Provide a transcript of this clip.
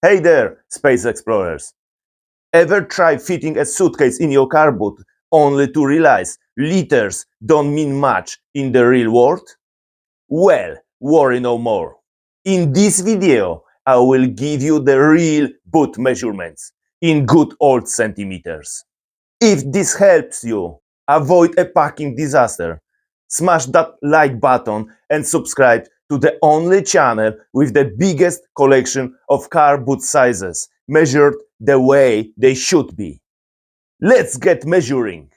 Hey there, space explorers! Ever try fitting a suitcase in your car boot only to realize liters don't mean much in the real world? Well, worry no more. In this video, I will give you the real boot measurements in good old centimeters. If this helps you avoid a packing disaster, smash that like button and subscribe to the only channel with the biggest collection of car boot sizes measured the way they should be. Let's get measuring.